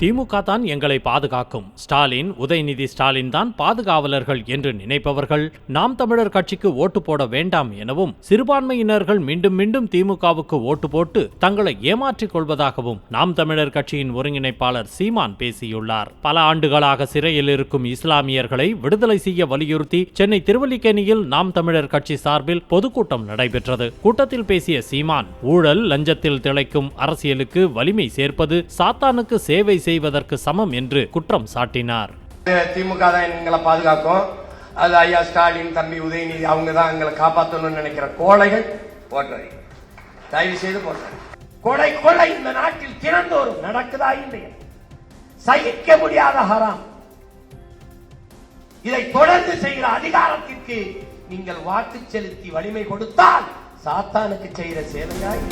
திமுக தான் எங்களை பாதுகாக்கும், ஸ்டாலின், உதயநிதி ஸ்டாலின் தான் பாதுகாவலர்கள் என்று நினைப்பவர்கள் நாம் தமிழர் கட்சிக்கு ஓட்டு போட வேண்டாம் எனவும், சிறுபான்மையினர்கள் மீண்டும் மீண்டும் திமுகவுக்கு ஓட்டு போட்டு தங்களை ஏமாற்றிக் கொள்வதாகவும் நாம் தமிழர் கட்சியின் ஒருங்கிணைப்பாளர் சீமான் பேசியுள்ளார். பல ஆண்டுகளாக சிறையில் இருக்கும் இஸ்லாமியர்களை விடுதலை செய்ய வலியுறுத்தி சென்னை திருவல்லிக்கேணியில் நாம் தமிழர் கட்சி சார்பில் பொதுக்கூட்டம் நடைபெற்றது. கூட்டத்தில் பேசிய சீமான், ஊழல் லஞ்சத்தில் திளைக்கும் அரசியலுக்கு வலிமை சேர்ப்பது சாத்தானுக்கு சேவை செய்வதற்கு சமம் என்று குற்றம் சாட்டினார். திமுக தான் எங்களை பாதுகாக்கும், அது ஐயா ஸ்டாலின், தம்பி உதயநிதி அவங்க தான் எங்களை காப்பாற்றணும்னு நினைக்கிற கோழைகள் போடுறது. தயவு செய்து போடுறது. கொலை இந்த நாட்டில் தினந்தோறும் நடக்குதா இல்லையா? சகிக்க முடியாத ஹராம். இதை தொடர்ந்து செய்கிற அதிகாரத்திற்கு நீங்கள் வாக்கு செலுத்தி வலிமை கொடுத்தால் சாத்தானுக்கு செய்கிற சேவையாய்